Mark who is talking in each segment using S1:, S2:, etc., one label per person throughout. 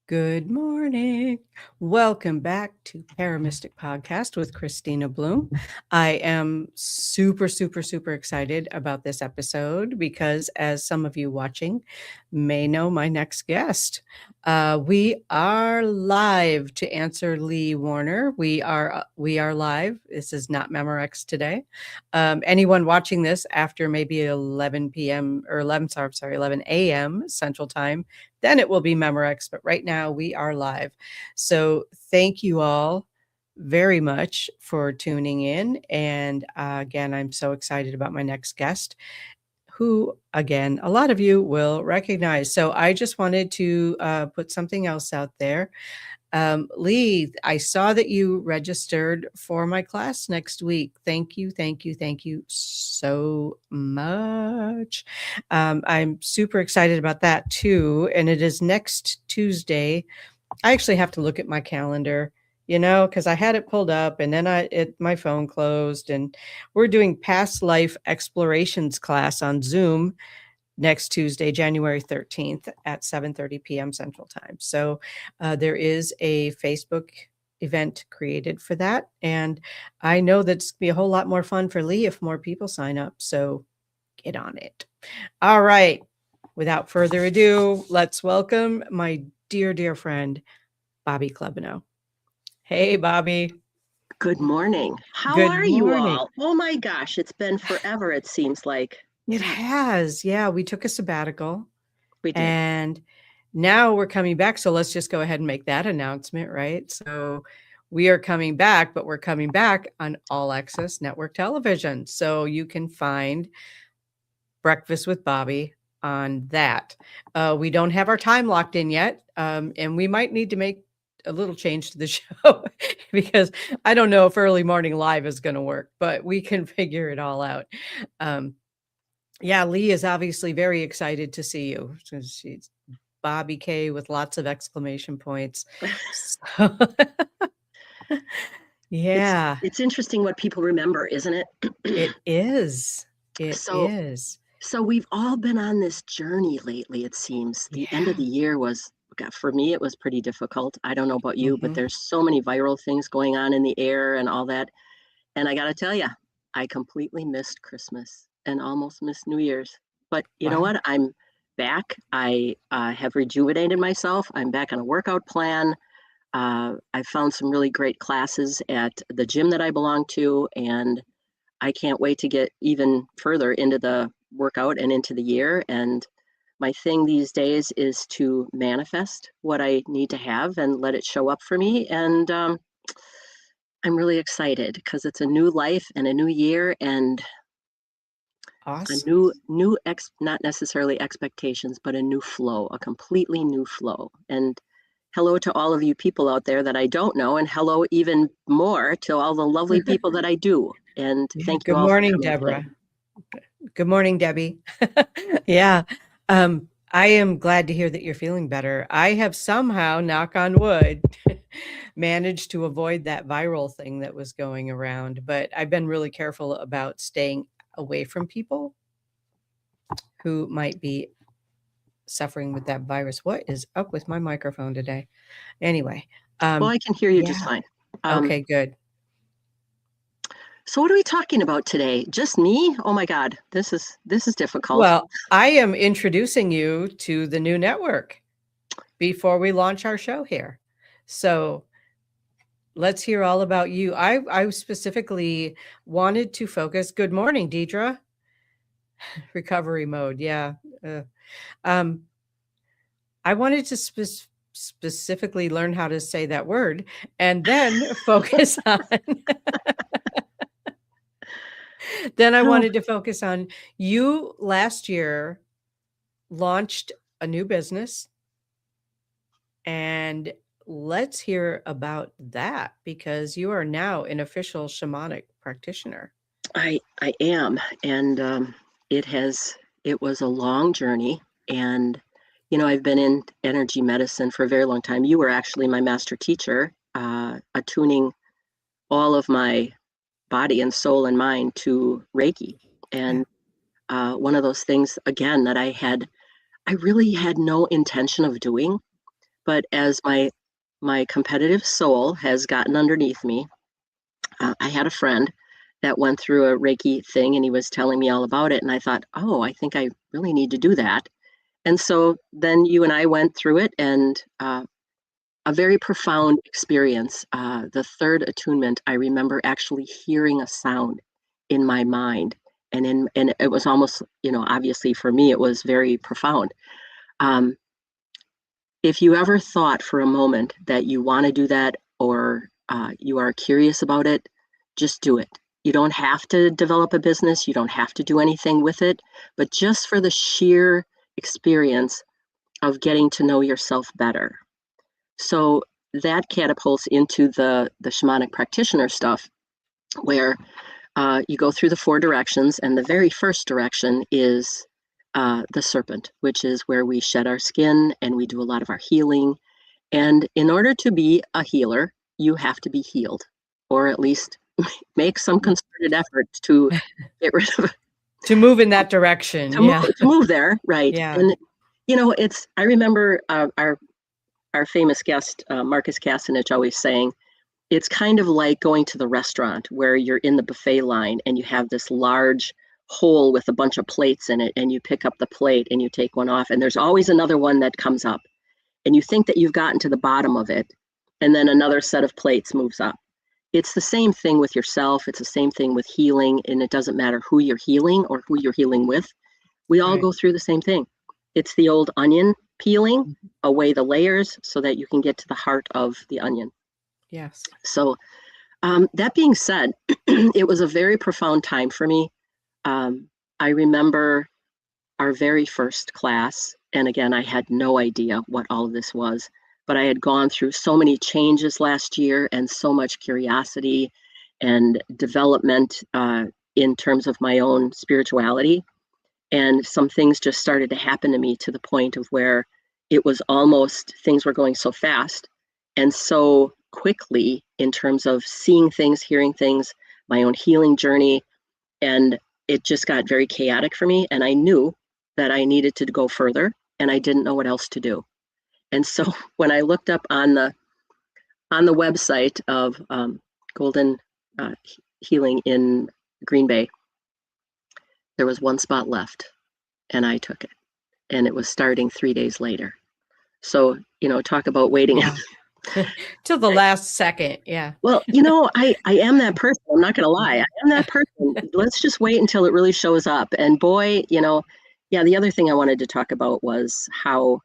S1: Good morning. Welcome back to ParaMystic Podcast with Kristina Bloom. I am super excited about this episode because, as some of you watching may know, my next guest. We are live to answer Lee Warner. We are live. This is not Memorex today. Anyone watching this after maybe 11 p.m. or 11 a.m. Central Time, then it will be Memorex. But right now we are live. So thank you all very much for tuning in. And again, I'm so excited about my next guest, who, again, a lot of you will recognize. So I just wanted to put something else out there. Lee, I saw that you registered for my class next week. Thank you so much. I'm super excited about that too. And it is next Tuesday. I actually have to look at my calendar, because I had it pulled up and then my phone closed, and we're doing past life explorations class on Zoom next Tuesday, January 13th at 7:30 p.m. Central Time. So there is a Facebook event created for that. And I know that's going to be a whole lot more fun for Lee if more people sign up. So get on it. All right. Without further ado, let's welcome my dear friend, Bobbi Klebenow. Hey, Bobbi.
S2: Good morning. How
S1: Good
S2: are you
S1: morning.
S2: all? Oh my gosh, it's been forever, it seems like.
S1: It has. Yeah, we took a sabbatical.
S2: We did.
S1: And now we're coming back. So let's just go ahead and make that announcement, right? So we are coming back, but we're coming back on All Access Network Television. So you can find Breakfast with Bobbi on that. We don't have our time locked in yet. And we might need to make a little change to the show because I don't know if early morning live is going to work, but we can figure it all out. Yeah, Lee is obviously very excited to see you. So she's Bobbi K with lots of exclamation points. So, yeah.
S2: It's interesting what people remember, isn't it?
S1: It is. It is.
S2: So we've all been on this journey lately, it seems. The end of the year was, for me, it was pretty difficult. I don't know about you, but there's so many viral things going on in the air and all that. And I got to tell you, I completely missed Christmas and almost missed New Year's. But you know what? I'm back. I have rejuvenated myself. I'm back on a workout plan. I found some really great classes at the gym that I belong to, and I can't wait to get even further into the workout and into the year. And my thing these days is to manifest what I need to have and let it show up for me. And I'm really excited because it's a new life and a new year and
S1: awesome.
S2: not necessarily expectations, but a new flow, a completely new flow. And hello to all of you people out there that I don't know, and hello even more to all the lovely people that I do. And thank you all.
S1: Good morning, Deborah. Good morning, Debbie. Yeah. I am glad to hear that you're feeling better. I have somehow, knock on wood, managed to avoid that viral thing that was going around, but I've been really careful about staying away from people who might be suffering with that virus. What is up with my microphone today? Anyway.
S2: Well, I can hear you just fine.
S1: Okay, good.
S2: So what are we talking about today? Just me? Oh my God, this is difficult.
S1: Well, I am introducing you to the new network before we launch our show here. So let's hear all about you. I specifically wanted to focus. Good morning, Deidre. Recovery mode. Yeah. I wanted to specifically learn how to say that word and then focus on then I wanted to focus on you last year launched a new business, and let's hear about that because you are now an official shamanic practitioner.
S2: I am, and it was a long journey, and I've been in energy medicine for a very long time. You were actually my master teacher, attuning all of my body and soul and mind to Reiki. And one of those things, again, that I really had no intention of doing, But as my competitive soul has gotten underneath me, I had a friend that went through a Reiki thing, and he was telling me all about it. And I thought, oh, I think I really need to do that. And so then you and I went through it, and a very profound experience. The third attunement, I remember actually hearing a sound in my mind. And it was almost, obviously for me, it was very profound. Um, if you ever thought for a moment that you want to do that, or you are curious about it, just do it. You don't have to develop a business. You don't have to do anything with it, but just for the sheer experience of getting to know yourself better. So that catapults into the shamanic practitioner stuff, where you go through the 4 directions, and the very first direction is the serpent, which is where we shed our skin and we do a lot of our healing. And in order to be a healer, you have to be healed, or at least make some concerted effort to get rid of
S1: to move in that direction.
S2: to move there, right?
S1: Yeah.
S2: And I remember our famous guest Marcus Casanich always saying, it's kind of like going to the restaurant where you're in the buffet line and you have this large hole with a bunch of plates in it, and you pick up the plate and you take one off, and there's always another one that comes up, and you think that you've gotten to the bottom of it, and then another set of plates moves up. It's the same thing with yourself. It's the same thing with healing, and it doesn't matter who you're healing or who you're healing with. We all go through the same thing. It's the old onion peeling away the layers so that you can get to the heart of the onion.
S1: Yes.
S2: So that being said, it was a very profound time for me. I remember our very first class, and again, I had no idea what all of this was, but I had gone through so many changes last year and so much curiosity and development in terms of my own spirituality. And some things just started to happen to me to the point of where it was almost, things were going so fast and so quickly in terms of seeing things, hearing things, my own healing journey. And it just got very chaotic for me. And I knew that I needed to go further, and I didn't know what else to do. And so when I looked up on the website of Golden Healing in Green Bay, there was one spot left, and I took it. And it was starting 3 days later. So, talk about waiting.
S1: Yeah. Till the last second. Yeah.
S2: Well, I am that person. I'm not going to lie. I am that person. Let's just wait until it really shows up. And boy, the other thing I wanted to talk about was how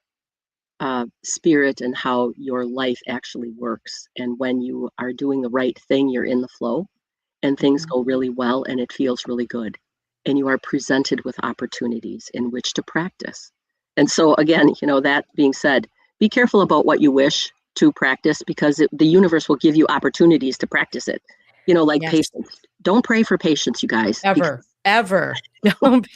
S2: spirit and how your life actually works. And when you are doing the right thing, you're in the flow and things go really well and it feels really good. And you are presented with opportunities in which to practice. And so again, that being said, be careful about what you wish to practice, because the universe will give you opportunities to practice it. Like patience. Don't pray for patience, you guys.
S1: Ever. Don't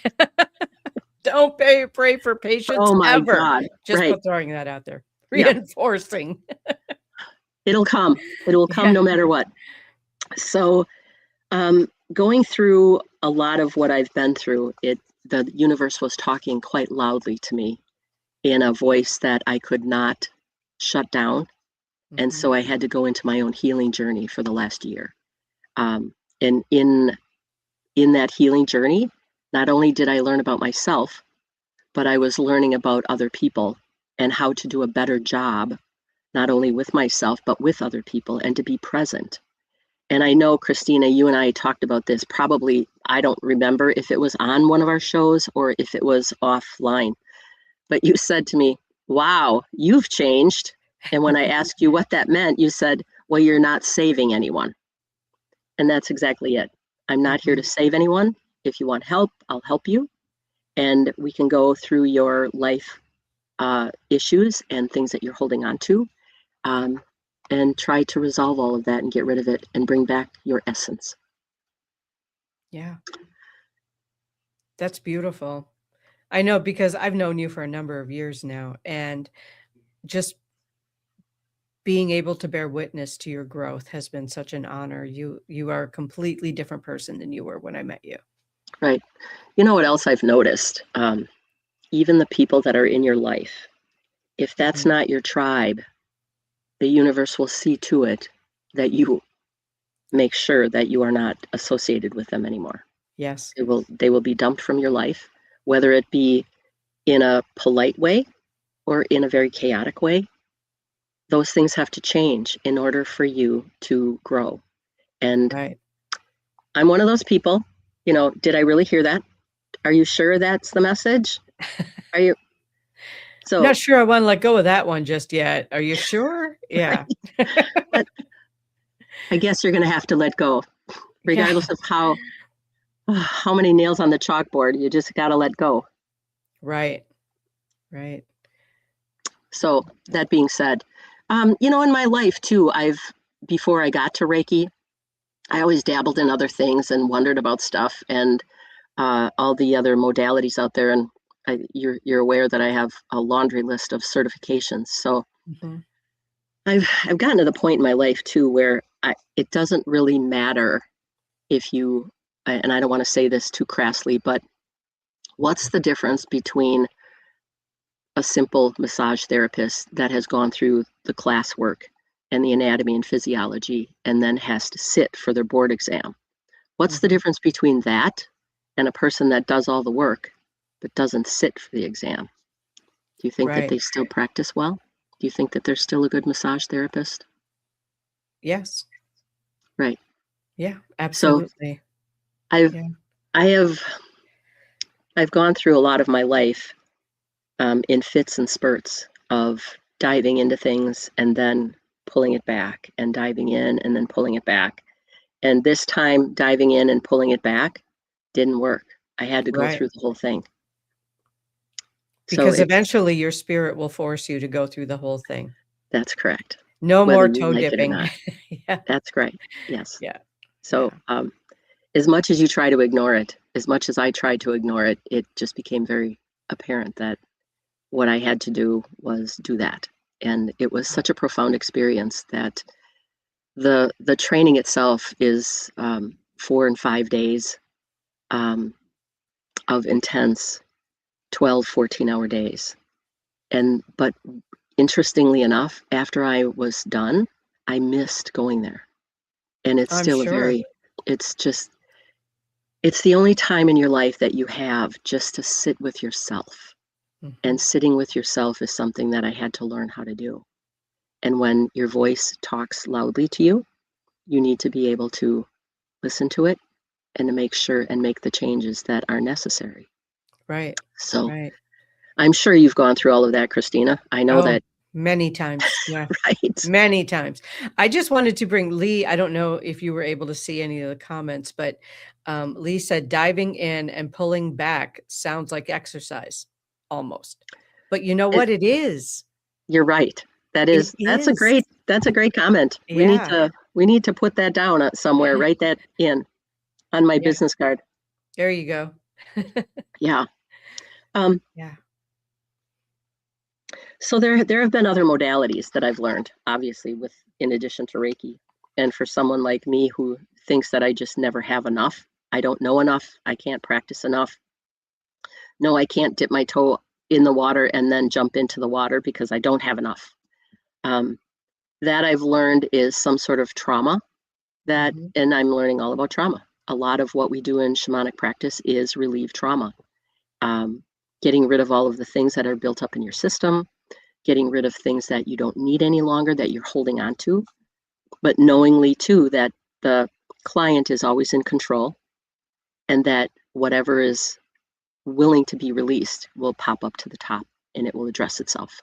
S1: pray for patience.
S2: Oh my
S1: ever.
S2: God.
S1: Just
S2: right.
S1: throwing that out there. Reinforcing.
S2: It'll come. It will come no matter what. So going through a lot of what I've been through, the universe was talking quite loudly to me in a voice that I could not shut down. And so I had to go into my own healing journey for the last year. And in that healing journey, not only did I learn about myself, but I was learning about other people and how to do a better job, not only with myself, but with other people, and to be present. And I know, Kristina, you and I talked about this probably, I don't remember if it was on one of our shows or if it was offline, but you said to me, wow, you've changed. And when I asked you what that meant, you said, well, you're not saving anyone. And that's exactly it. I'm not here to save anyone. If you want help, I'll help you. And we can go through your life issues and things that you're holding on to, and try to resolve all of that and get rid of it and bring back your essence.
S1: Yeah. That's beautiful. I know, because I've known you for a number of years now, and just being able to bear witness to your growth has been such an honor. You are a completely different person than you were when I met you.
S2: Right. You know what else I've noticed? Even the people that are in your life, If that's not your tribe, the universe will see to it that you make sure that you are not associated with them anymore.
S1: Yes.
S2: They will be dumped from your life, whether it be in a polite way or in a very chaotic way. Those things have to change in order for you to grow. And
S1: Right.
S2: I'm one of those people, did I really hear that? Are you sure that's the message? Are you? So
S1: Not sure I want to let go of that one just yet. Are you sure? Yeah.
S2: right? But I guess you're going to have to let go, regardless of how many nails on the chalkboard. You just got to let go.
S1: Right. Right.
S2: So that being said, in my life too, before I got to Reiki, I always dabbled in other things and wondered about stuff and all the other modalities out there. And you're aware that I have a laundry list of certifications. So I've gotten to the point in my life too where it doesn't really matter if you, and I don't want to say this too crassly, but what's the difference between a simple massage therapist that has gone through the classwork and the anatomy and physiology and then has to sit for their board exam? What's the difference between that and a person that does all the work but doesn't sit for the exam? Do you think that they still practice well? Do you think that they're still a good massage therapist?
S1: Yes.
S2: Right.
S1: Yeah, absolutely.
S2: So I've gone through a lot of my life in fits and spurts of diving into things and then pulling it back and diving in and then pulling it back. And this time diving in and pulling it back didn't work. I had to go through the whole thing.
S1: Because eventually your spirit will force you to go through the whole thing.
S2: That's correct.
S1: No more toe dipping.
S2: Yeah. That's great. Yes.
S1: Yeah.
S2: So as much as you try to ignore it, as much as I tried to ignore it, it just became very apparent that what I had to do was do that. And it was such a profound experience that the training itself is 4 and 5 days of intense 12, 14-hour days. But interestingly enough, after I was done, I missed going there. And it's still it's the only time in your life that you have just to sit with yourself. And sitting with yourself is something that I had to learn how to do. And when your voice talks loudly to you, you need to be able to listen to it and to make sure and make the changes that are necessary.
S1: Right.
S2: So I'm sure you've gone through all of that, Kristina. I know that.
S1: Many times. Yeah.
S2: Right.
S1: Many times. I just wanted to bring Lee. I don't know if you were able to see any of the comments, but Lee said diving in and pulling back sounds like exercise almost. But you know what it is?
S2: You're right. That's a great comment.
S1: Yeah.
S2: We need to put that down somewhere, write that in on my business card.
S1: There you go.
S2: Yeah.
S1: Yeah.
S2: So there have been other modalities that I've learned, obviously, in addition to Reiki. And for someone like me who thinks that I just never have enough, I don't know enough, I can't practice enough. No, I can't dip my toe in the water and then jump into the water because I don't have enough. That I've learned is some sort of trauma and I'm learning all about trauma. A lot of what we do in shamanic practice is relieve trauma. Getting rid of all of the things that are built up in your system, getting rid of things that you don't need any longer that you're holding on to, but knowingly too that the client is always in control and that whatever is willing to be released will pop up to the top and it will address itself.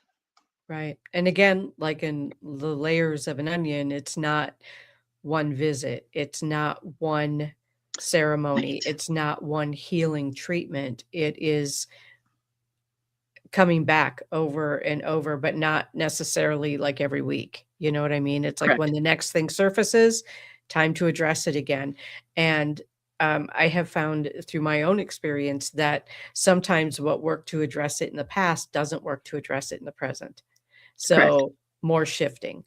S1: Right. And again, like in the layers of an onion, it's not one visit. It's not one ceremony.
S2: Right.
S1: It's not one healing treatment. It is coming back over and over, but not necessarily like every week. You know what I mean? It's like when the next thing surfaces, time to address it again. And I have found through my own experience that sometimes what worked to address it in the past doesn't work to address it in the present. So more shifting.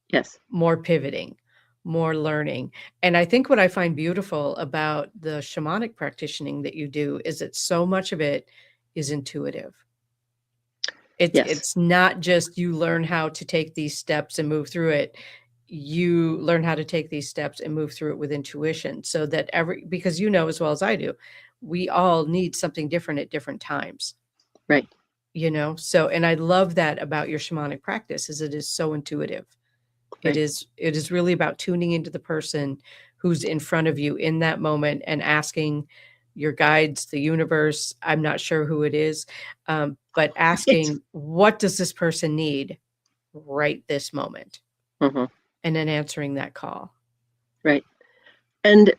S2: Yes.
S1: More pivoting, more learning. And I think what I find beautiful about the shamanic practicing that you do is that so much of it is intuitive. It's not just you learn how to take these steps and move through it. You learn how to take these steps and move through it with intuition, so that because you know as well as I do, we all need something different at different times.
S2: Right.
S1: So, and I love that about your shamanic practice, is it is so intuitive.
S2: Right.
S1: It is really about tuning into the person who's in front of you in that moment and asking your guides, the universe, I'm not sure who it is, but asking, what does this person need right this moment?
S2: Mm-hmm.
S1: And then answering that call.
S2: Right. And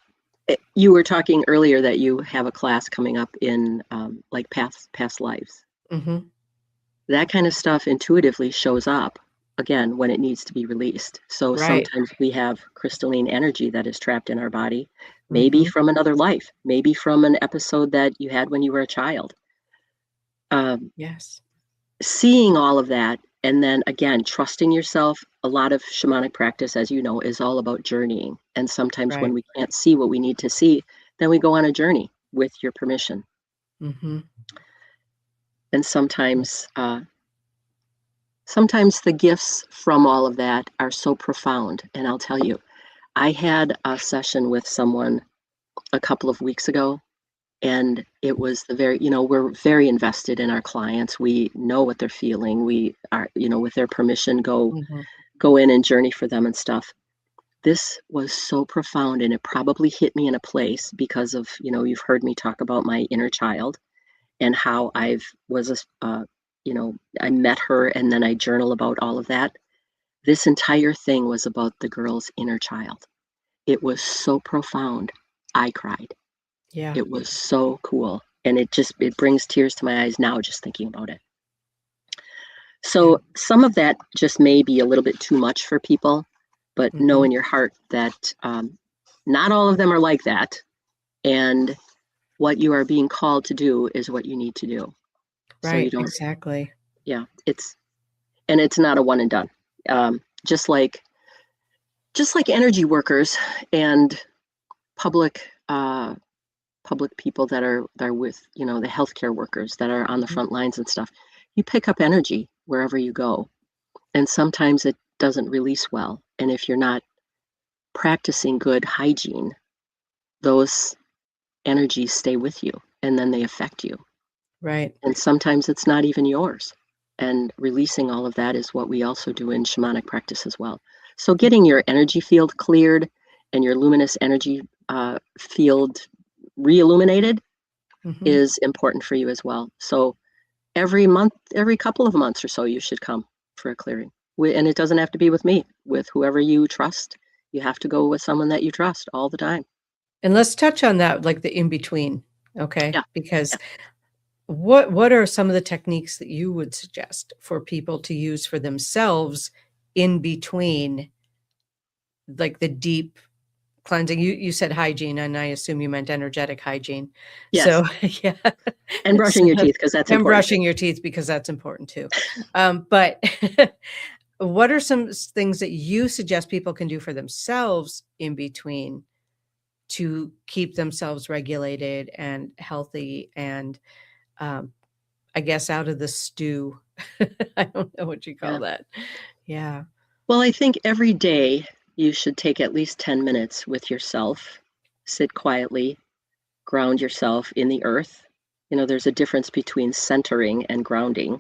S2: you were talking earlier that you have a class coming up in like past lives.
S1: Mm-hmm.
S2: That kind of stuff intuitively shows up again when it needs to be released. So
S1: Right.
S2: sometimes we have crystalline energy that is trapped in our body, maybe from another life, maybe from an episode that you had when you were a child.
S1: Yes.
S2: Seeing all of that, and then again, trusting yourself. A lot of shamanic practice, as you know, is all about journeying. And sometimes when
S1: Right.
S2: we can't see what we need to see, then we go on a journey with your permission.
S1: Mm-hmm.
S2: And sometimes the gifts from all of that are so profound. And I'll tell you, I had a session with someone a couple of weeks ago, and it was we're very invested in our clients. We know what they're feeling. We are, with their permission, go in and journey for them and stuff. This was so profound, and it probably hit me in a place because of, you've heard me talk about my inner child and how I met her and then I journal about all of that. This entire thing was about the girl's inner child. It was so profound. I cried.
S1: Yeah.
S2: It was so cool. And it brings tears to my eyes now just thinking about it. So some of that just may be a little bit too much for people, but know in your heart that not all of them are like that. And what you are being called to do is what you need to do.
S1: Right.
S2: So you don't,
S1: exactly.
S2: Yeah. It's not a one and done. Just like energy workers and public people that are with, the healthcare workers that are on the front lines and stuff. You pick up energy wherever you go. And sometimes it doesn't release well. And if you're not practicing good hygiene, those energies stay with you and then they affect you.
S1: Right.
S2: And sometimes it's not even yours. And releasing all of that is what we also do in shamanic practice as well. So getting your energy field cleared and your luminous energy field re-illuminated is important for you as well. So every couple of months or so, you should come for a clearing. And it doesn't have to be with me, with whoever you trust. You have to go with someone that you trust all the time.
S1: And let's touch on that, like the in-between, okay?
S2: Yeah.
S1: Because what are some of the techniques that you would suggest for people to use for themselves in between, like the deep cleansing? You said hygiene, and I assume you meant energetic hygiene.
S2: Yes.
S1: So, yeah.
S2: And brushing your teeth, because that's important.
S1: And brushing your teeth, because that's important too. But what are some things that you suggest people can do for themselves in between to keep themselves regulated and healthy and, I guess, out of the stew? I don't know what you call that. Yeah.
S2: Well, I think every day you should take at least 10 minutes with yourself, sit quietly, ground yourself in the earth. There's a difference between centering and grounding.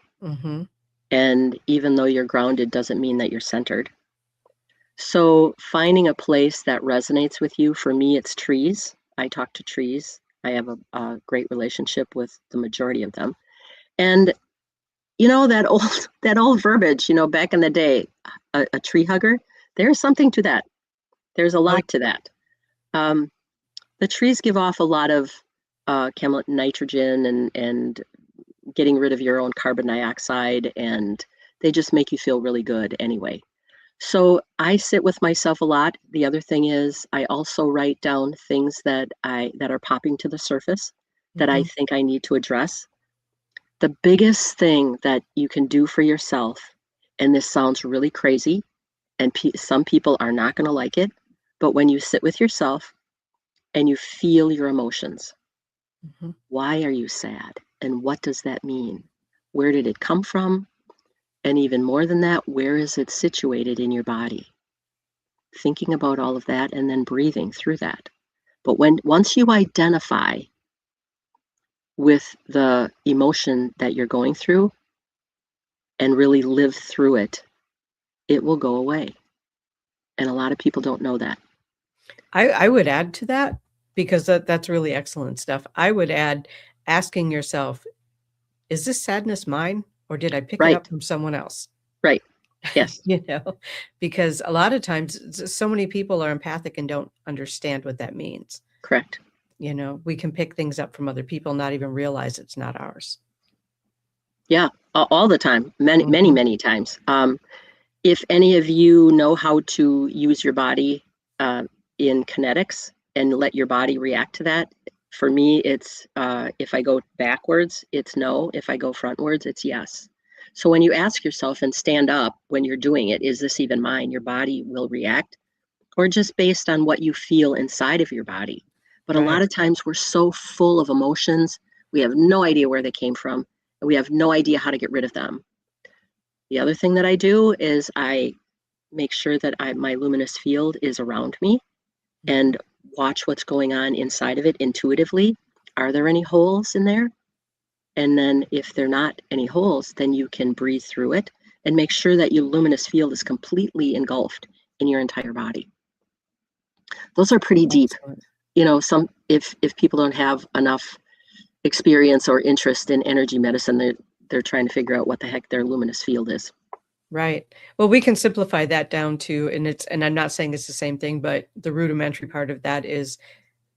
S2: And even though you're grounded doesn't mean that you're centered. So finding a place that resonates with you, for me, it's trees. I talk to trees. I have a great relationship with the majority of them. And that old verbiage, back in the day, a tree hugger, there's something to that. There's a lot to that. The trees give off a lot of nitrogen and getting rid of your own carbon dioxide, and they just make you feel really good anyway. So I sit with myself a lot. The other thing is I also write down things that are popping to the surface that I think I need to address. The biggest thing that you can do for yourself, and this sounds really crazy, and some people are not going to like it, but when you sit with yourself and you feel your emotions, why are you sad? And what does that mean? Where did it come from? And even more than that, where is it situated in your body? Thinking about all of that and then breathing through that. But once you identify with the emotion that you're going through and really live through it, it will go away. And a lot of people don't know that.
S1: I would add to that, because that's really excellent stuff. I would add asking yourself, is this sadness mine, or did I pick it
S2: Right.
S1: up from someone else?
S2: Right. Yes.
S1: Because a lot of times so many people are empathic and don't understand what that means.
S2: Correct.
S1: We can pick things up from other people, not even realize it's not ours.
S2: Yeah, all the time, many, many,
S1: Mhm.
S2: many times. If any of you know how to use your body in kinetics and let your body react to that, for me, it's if I go backwards, it's no. If I go frontwards, it's yes. So when you ask yourself and stand up when you're doing it, is this even mine? Your body will react, or just based on what you feel inside of your body. But a lot
S1: Right.
S2: of times we're so full of emotions, we have no idea where they came from, and we have no idea how to get rid of them. The other thing that I do is I make sure that my luminous field is around me and watch what's going on inside of it intuitively. Are there any holes in there? And then if there are not any holes, then you can breathe through it and make sure that your luminous field is completely engulfed in your entire body. Those are pretty deep.
S1: Excellent.
S2: Some if people don't have enough experience or interest in energy medicine, they're trying to figure out what the heck their luminous field is.
S1: Right. Well, we can simplify that down to, and I'm not saying it's the same thing, but the rudimentary part of that is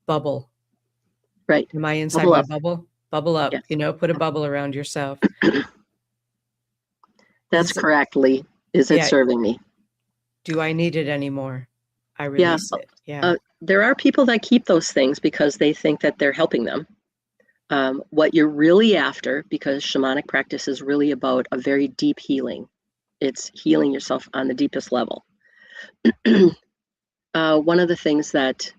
S1: bubble.
S2: Right.
S1: Am I inside
S2: Bubble
S1: my
S2: up.
S1: bubble? Bubble up,
S2: Yes.
S1: put a bubble around yourself.
S2: That's correctly. Is it
S1: Yeah.
S2: serving me?
S1: Do I need it anymore? I
S2: Yeah.
S1: release it. Yeah.
S2: There are people that keep those things because they think that they're helping them. What you're really after, because shamanic practice is really about a very deep healing. It's healing yourself on the deepest level. One of the things that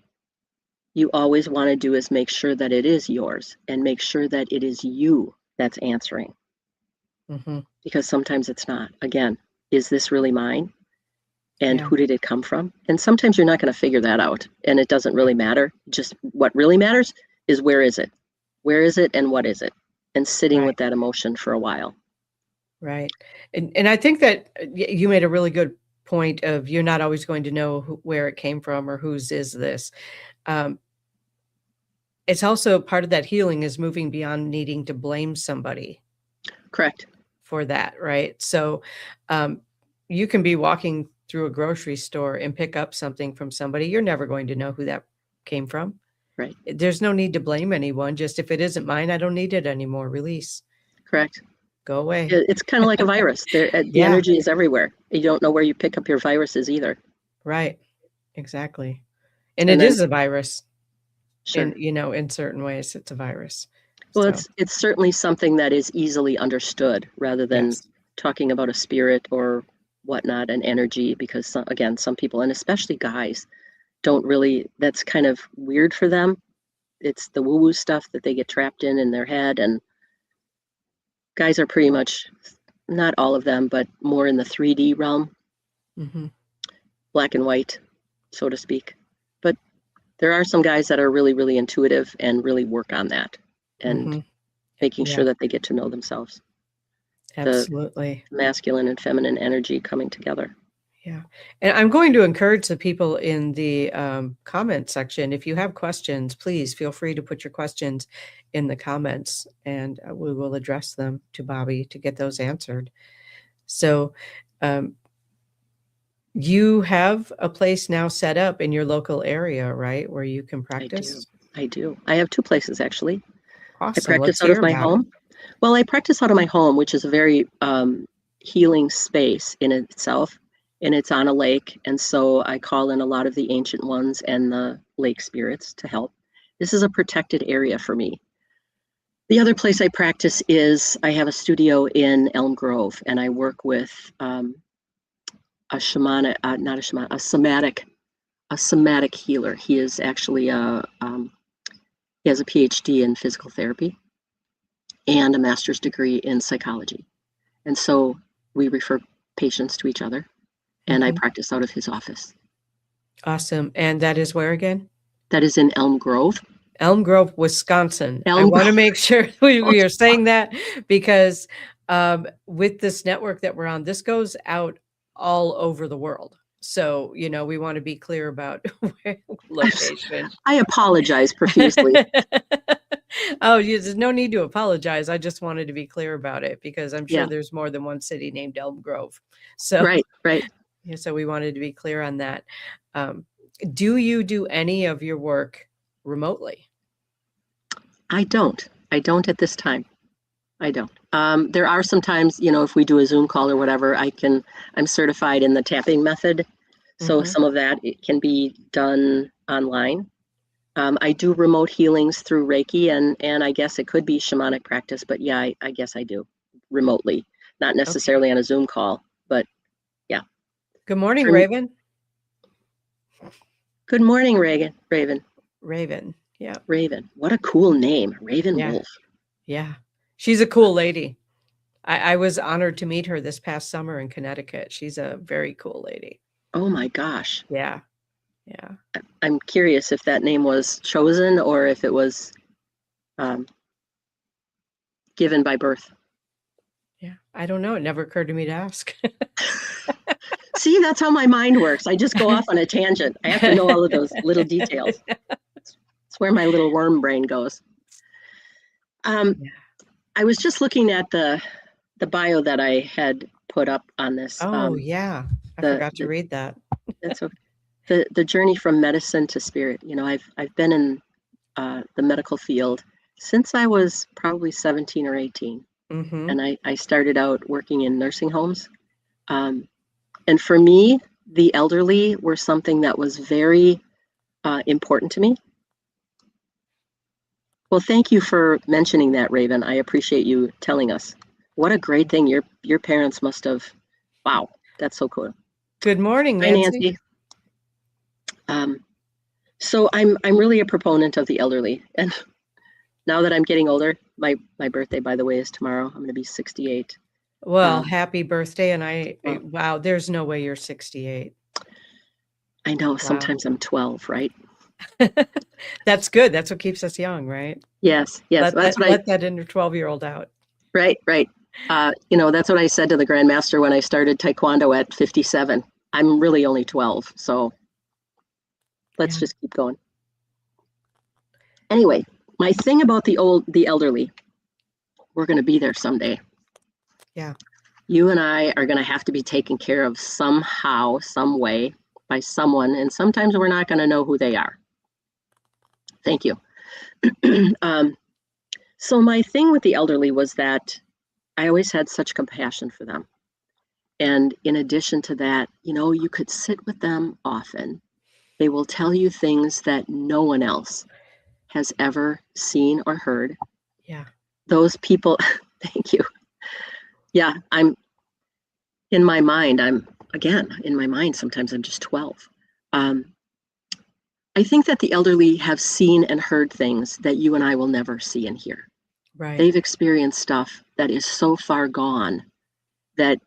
S2: you always want to do is make sure that it is yours and make sure that it is you that's answering,
S1: Mm-hmm.
S2: because sometimes it's not. Again, is this really mine? And
S1: Yeah.
S2: who did it come from? And sometimes you're not going to figure that out, and it doesn't really matter. Just what really matters is, where is it? Where is it and what is it? And sitting
S1: Right.
S2: with that emotion for a while.
S1: Right. And I think that you made a really good point of, you're not always going to know where it came from or whose is this. Um, it's also part of that healing is moving beyond needing to blame somebody
S2: Correct.
S1: for that, right? So you can be walking through a grocery store and pick up something from somebody. You're never going to know who that came from.
S2: Right.
S1: There's no need to blame anyone. Just, if it isn't mine, I don't need it anymore. Release.
S2: Correct.
S1: Go away.
S2: It's kind of like a virus. The
S1: Yeah,
S2: energy is everywhere. You don't know where you pick up your viruses either.
S1: right. Exactly. And
S2: And
S1: it
S2: then,
S1: is a virus
S2: sure.
S1: in certain ways. It's a virus.
S2: Well,
S1: So,
S2: it's certainly something that is easily understood, rather than
S1: yes.
S2: talking about a spirit or whatnot, an energy, because some people, and especially guys, don't really, that's kind of weird for them. It's the woo-woo stuff that they get trapped in their head, and guys are pretty much, not all of them, but more in the 3D realm,
S1: Mhm.
S2: black and white, so to speak. But there are some guys that are really, really intuitive and really work on that, and
S1: Mhm.
S2: making
S1: Yeah,
S2: sure that they get to know themselves. The
S1: absolutely.
S2: masculine and feminine energy coming together.
S1: Yeah. And I'm going to encourage the people in the comment section. If you have questions, please feel free to put your questions in the comments, and we will address them to Bobbi to get those answered. So, um, you have a place now set up in your local area, right, where you can
S2: I do.
S1: practice?
S2: I do. I have two places, actually. I
S1: Awesome.
S2: practice
S1: Let's
S2: out of
S1: hear
S2: my
S1: about it.
S2: home. Well, I practice out of my home, which is a very healing space in itself, and it's on a lake. And so I call in a lot of the ancient ones and the lake spirits to help. This is a protected area for me. The other place I practice is, I have a studio in Elm Grove, and I work with a shamanic, not a shaman, a somatic healer. He is actually he has a PhD in physical therapy and a master's degree in psychology. And so we refer patients to each other, and I practice out of his office.
S1: Awesome. And that is where again?
S2: That is in Elm Grove.
S1: Elm Grove, Wisconsin. I
S2: Elm
S1: want to
S2: Grove.
S1: make sure we are saying that because with this network that we're on, this goes out all over the world. So, we want to be clear about location.
S2: I apologize profusely.
S1: Oh, there's no need to apologize. I just wanted to be clear about it because I'm sure
S2: Yeah.
S1: there's more than one city named Elm Grove. So,
S2: Right.
S1: yeah, so we wanted to be clear on that. Do you do any of your work remotely?
S2: I don't at this time. I don't. There are some times, if we do a Zoom call or whatever, I'm certified in the tapping method. So some of that, it can be done online. I do remote healings through Reiki, and I guess it could be shamanic practice, but yeah, I guess I do remotely, not necessarily on a Zoom call, but yeah.
S1: Good morning, Raven.
S2: Good morning, Raven.
S1: Raven, yeah.
S2: Raven, what a cool name, Raven Wolf.
S1: Yeah, she's a cool lady. I was honored to meet her this past summer in Connecticut. She's a very cool lady.
S2: Oh my gosh.
S1: Yeah.
S2: I'm curious if that name was chosen or if it was given by birth.
S1: Yeah, I don't know. It never occurred to me to ask.
S2: See, that's how my mind works. I just go off on a tangent. I have to know all of those little details. It's where my little worm brain goes. I was just looking at the bio that I had put up on this.
S1: Oh, yeah. I forgot to read that.
S2: That's okay. The journey from medicine to spirit. I've been in the medical field since I was probably 17 or 18. And I started out working in nursing homes. And for me, the elderly were something that was very important to me. Well, thank you for mentioning that, Raven. I appreciate you telling us. What a great thing. Your parents must have. Wow, that's so cool.
S1: Good morning, Nancy.
S2: Hi, Nancy. So I'm really a proponent of the elderly. And now that I'm getting older, my birthday, by the way, is tomorrow. I'm going to be 68.
S1: Well, happy birthday. And wow, there's no way you're 68.
S2: I know. Wow. Sometimes I'm 12, right?
S1: That's good. That's what keeps us young, right?
S2: Yes.
S1: Let that inner 12-year-old out.
S2: Right. That's what I said to the Grandmaster when I started Taekwondo at 57. I'm really only 12, so let's just keep going. Anyway, my thing about the elderly, we're going to be there someday.
S1: Yeah.
S2: You and I are going to have to be taken care of somehow, some way, by someone, and sometimes we're not going to know who they are. Thank you. So my thing with the elderly was that I always had such compassion for them. And in addition to that, you could sit with them often. They will tell you things that no one else has ever seen or heard.
S1: Yeah.
S2: Those people, thank you. Yeah, in my mind, sometimes I'm just 12. I think that the elderly have seen and heard things that you and I will never see and hear.
S1: Right.
S2: They've experienced stuff that is so far gone that,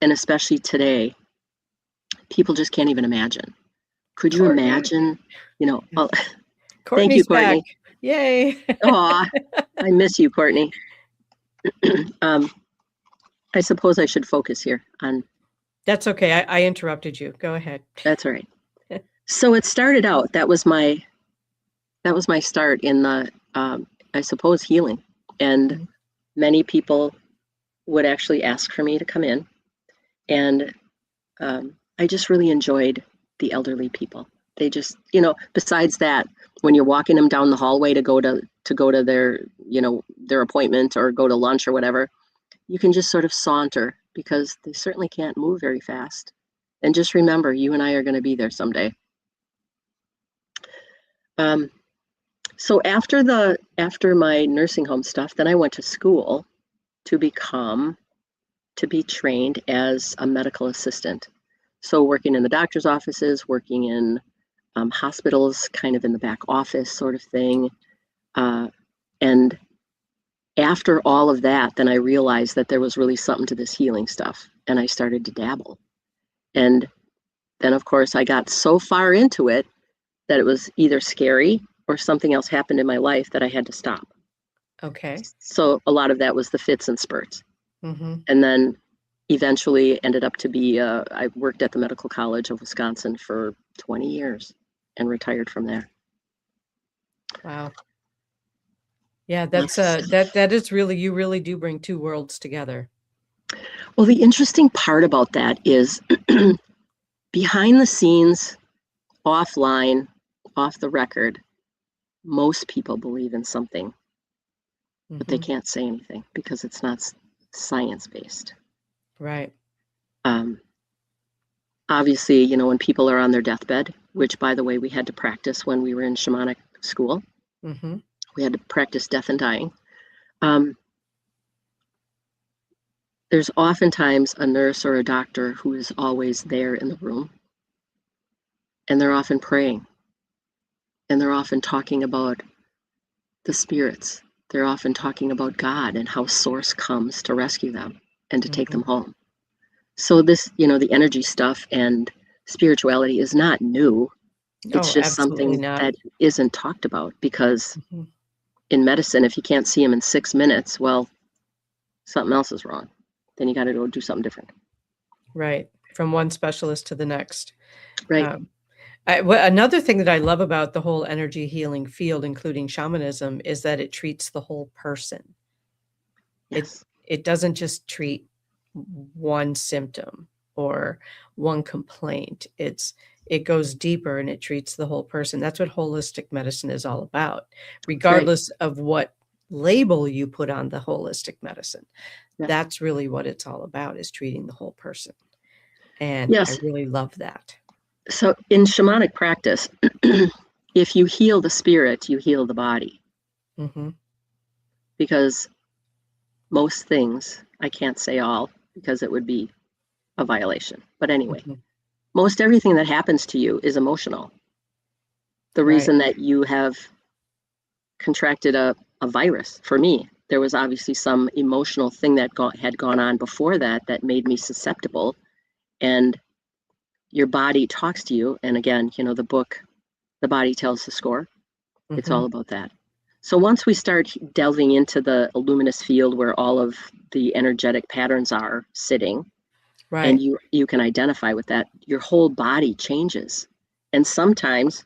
S2: and especially today, people just can't even imagine. Could you imagine, thank you, Courtney.
S1: Back. Yay.
S2: Aw, I miss you, Courtney. I suppose I should focus here on.
S1: That's okay. I interrupted you. Go ahead.
S2: That's all right. So it started out, that was my start in the, I suppose, healing. And many people would actually ask for me to come in. And I just really enjoyed the elderly people. They just, besides that, when you're walking them down the hallway to go to their, their appointment or go to lunch or whatever, you can just sort of saunter because they certainly can't move very fast. And just remember, you and I are going to be there someday. So after my nursing home stuff, then I went to school to be trained as a medical assistant. So working in the doctor's offices, working in hospitals, kind of in the back office sort of thing. And after all of that, then I realized that there was really something to this healing stuff, and I started to dabble. And then, of course, I got so far into it that it was either scary or something else happened in my life that I had to stop.
S1: Okay.
S2: So a lot of that was the fits and spurts.
S1: Mm-hmm.
S2: And then eventually ended up to be, I worked at the Medical College of Wisconsin for 20 years and retired from there.
S1: Wow. Yeah, that is really, you really do bring two worlds together.
S2: Well, the interesting part about that is behind the scenes, offline, off the record, most people believe in something, but they can't say anything because it's not science-based.
S1: Right.
S2: Obviously, you know, when people are on their deathbed, which, by the way, we had to practice when we were in shamanic school, we had to practice death and dying. There's oftentimes a nurse or a doctor who is always there in the room, and they're often praying, and they're often talking about the spirits. They're often talking about God and how Source comes to rescue them and to take them home. So this, you know, the energy stuff and spirituality is not new. It's just something that isn't talked about, because in medicine, if you can't see them in 6 minutes, well, something else is wrong. Then you got to go do something different.
S1: Right. From one specialist to the next.
S2: Right.
S1: Another thing that I love about the whole energy healing field, including shamanism, is that it treats the whole person.
S2: Yes.
S1: It doesn't just treat one symptom or one complaint. It goes deeper and it treats the whole person. That's what holistic medicine is all about, regardless of what label you put on the holistic medicine. Yeah. That's really what it's all about, is treating the whole person. And I really love that.
S2: So in shamanic practice, if you heal the spirit, you heal the body. Because most things, I can't say all because it would be a violation. But anyway, most everything that happens to you is emotional. The reason that you have contracted a virus, for me, there was obviously some emotional thing that had gone on before that made me susceptible. And your body talks to you. And again, you know, the book, The Body Tells the Score. It's all about that. So once we start delving into the luminous field where all of the energetic patterns are sitting, and you can identify with that, your whole body changes. And sometimes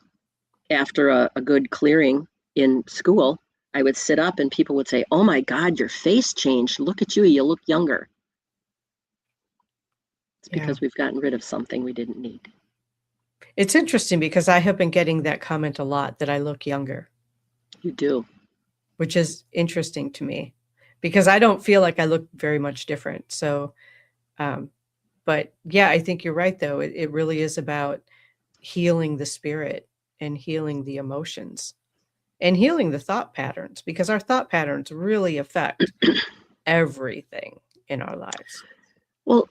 S2: after a good clearing in school, I would sit up and people would say, "Oh my God, your face changed. Look at you, you look younger." It's because we've gotten rid of something we didn't need.
S1: It's interesting because I have been getting that comment a lot, that I look younger.
S2: You do.
S1: Which is interesting to me, because I don't feel like I look very much different. So, but yeah, I think you're right, though. It really is about healing the spirit and healing the emotions and healing the thought patterns, because our thought patterns really affect everything in our lives.
S2: Well,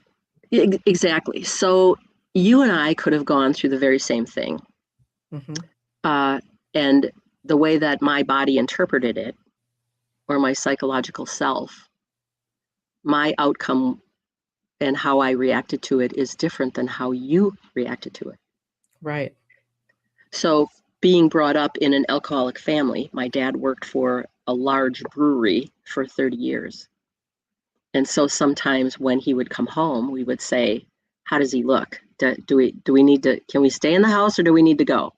S2: exactly. So you and I could have gone through the very same thing. And the way that my body interpreted it, or my psychological self, my outcome and how I reacted to it is different than how you reacted to it.
S1: Right.
S2: So being brought up in an alcoholic family, my dad worked for a large brewery for 30 years. And so sometimes when he would come home, we would say, "How does he look? Do we need to, can we stay in the house or do we need to go?"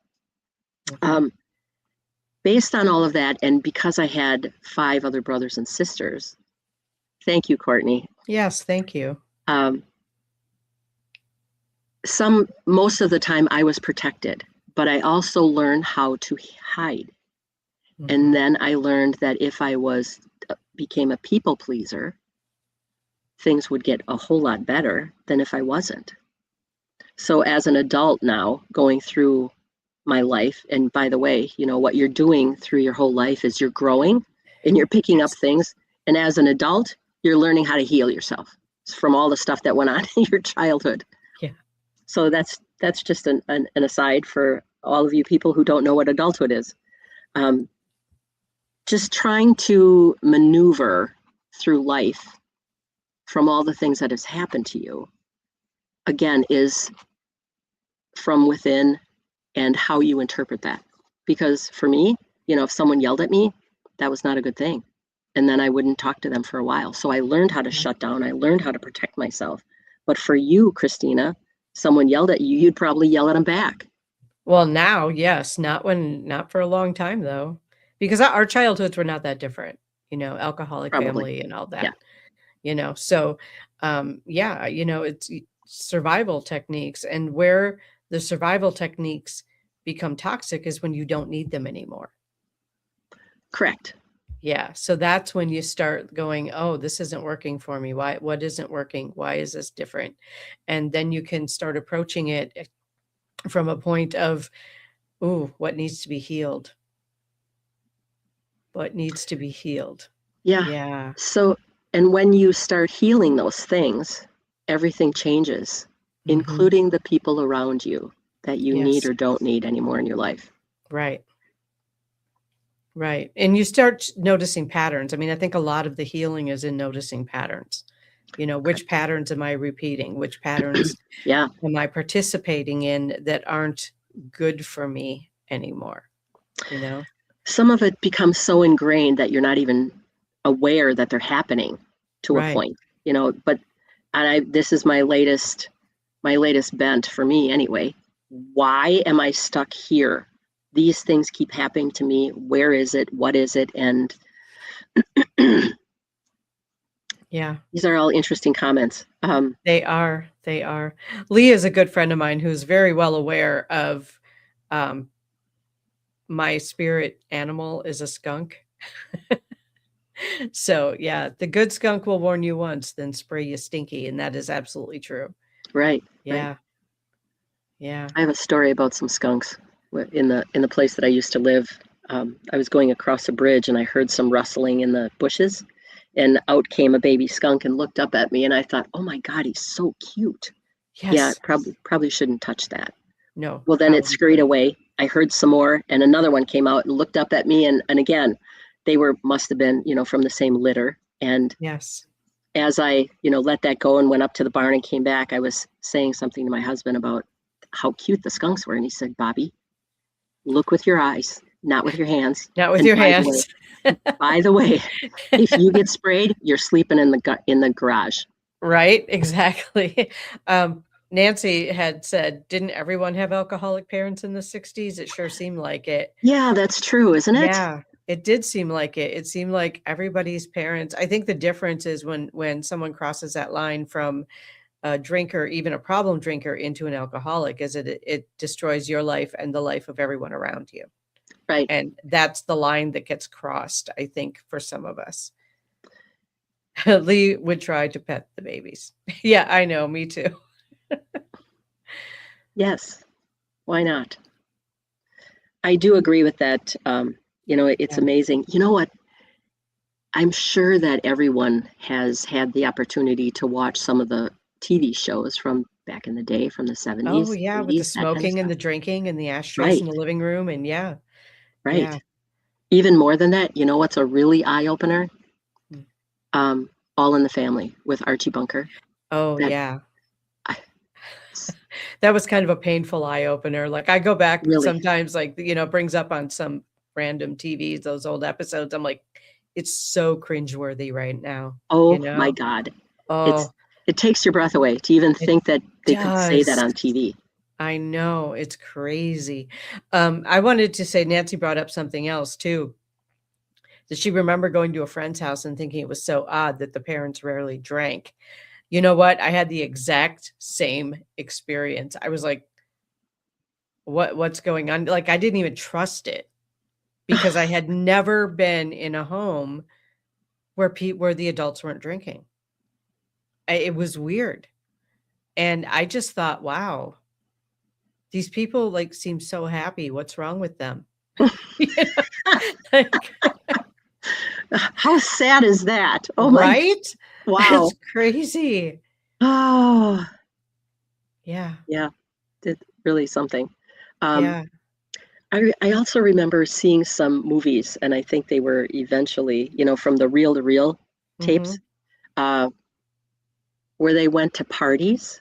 S2: Based on all of that, and because I had 5 other brothers and sisters, thank you, Courtney.
S1: Yes, thank you.
S2: Most of the time I was protected, but I also learned how to hide. And then I learned that if I became a people pleaser, things would get a whole lot better than if I wasn't. So as an adult now, going through my life, and by the way, you know, what you're doing through your whole life is you're growing and you're picking up things. And as an adult, you're learning how to heal yourself from all the stuff that went on in your childhood.
S1: Yeah.
S2: So that's just an aside for all of you people who don't know what adulthood is. just trying to maneuver through life from all the things that has happened to you, again, is from within and how you interpret that. Because for me, if someone yelled at me, that was not a good thing. And then I wouldn't talk to them for a while. So I learned how to shut down. I learned how to protect myself. But for you, Kristina, someone yelled at you, you'd probably yell at them back.
S1: Well, now, yes, not for a long time though, because our childhoods were not that different, alcoholic
S2: Probably.
S1: family and all that,
S2: Yeah.
S1: So, it's survival techniques, and where the survival techniques become toxic is when you don't need them anymore.
S2: Correct.
S1: Yeah. So that's when you start going, oh, this isn't working for me. What isn't working? Why is this different? And then you can start approaching it from a point of, ooh, what needs to be healed? What needs to be healed?
S2: Yeah.
S1: Yeah.
S2: So, and when you start healing those things, everything changes, including the people around you that you need or don't need anymore in your life.
S1: Right. Right. And you start noticing patterns. I mean, I think a lot of the healing is in noticing patterns. Which patterns am I repeating? Which patterns am I participating in that aren't good for me anymore?
S2: Some of it becomes so ingrained that you're not even aware that they're happening to a point, but this is my latest bent for me anyway. Why am I stuck here? These things keep happening to me. Where is it? What is it? And
S1: yeah,
S2: these are all interesting comments.
S1: They are. Lee is a good friend of mine who's very well aware of my spirit animal is a skunk. So yeah, the good skunk will warn you once, then spray you stinky. And that is absolutely true.
S2: Right.
S1: Yeah.
S2: Right.
S1: Yeah.
S2: I have a story about some skunks in the place that I used to live. I was going across a bridge and I heard some rustling in the bushes, and out came a baby skunk and looked up at me, and I thought, oh my God, he's so cute.
S1: Yes.
S2: Yeah, probably shouldn't touch that.
S1: No.
S2: Well, then it scurried away. I heard some more, and another one came out and looked up at me, and again, they must have been, from the same litter. And
S1: yes,
S2: as I, let that go and went up to the barn and came back, I was saying something to my husband about how cute the skunks were, and he said, Bobbi, look with your eyes, not with your hands.
S1: Not with your hands.
S2: By the way, if you get sprayed, you're sleeping in the garage.
S1: Right, exactly. Nancy had said, didn't everyone have alcoholic parents in the 60s? It sure seemed like it.
S2: Yeah, that's true, isn't it?
S1: Yeah, it did seem like it. It seemed like everybody's parents. I think the difference is when someone crosses that line from a drinker, even a problem drinker, into an alcoholic, is it destroys your life and the life of everyone around you.
S2: Right.
S1: And that's the line that gets crossed, I think, for some of us. Lee would try to pet the babies. Yeah, I know. Me too.
S2: Yes. Why not? I do agree with that. It's amazing. You know what? I'm sure that everyone has had the opportunity to watch some of the TV shows from back in the day, from the 70s.
S1: Oh, yeah,
S2: 80s,
S1: with the smoking and the drinking and the ashtrays in the living room. And yeah.
S2: Right.
S1: Yeah.
S2: Even more than that, you know what's a really eye-opener? All in the Family with Archie Bunker.
S1: Oh, yeah. That was kind of a painful eye-opener. Like, I go back sometimes, like, brings up on some random TVs, those old episodes. I'm like, it's so cringeworthy right now.
S2: Oh, my God.
S1: Oh,
S2: it takes your breath away to even think that they could say that on TV.
S1: I know, it's crazy. I wanted to say, Nancy brought up something else too. Does she remember going to a friend's house and thinking it was so odd that the parents rarely drank? You know what? I had the exact same experience. I was like, what's going on? Like, I didn't even trust it because I had never been in a home where the adults weren't drinking. It was weird. And I just thought, wow, these people like seem so happy. What's wrong with them?
S2: How sad is that? Oh,
S1: right?
S2: Wow.
S1: That's crazy.
S2: Oh.
S1: Yeah.
S2: Yeah. It's really something.
S1: Yeah.
S2: I also remember seeing some movies, and I think they were eventually, from the reel-to-reel tapes,
S1: Mhm.
S2: uh, where they went to parties.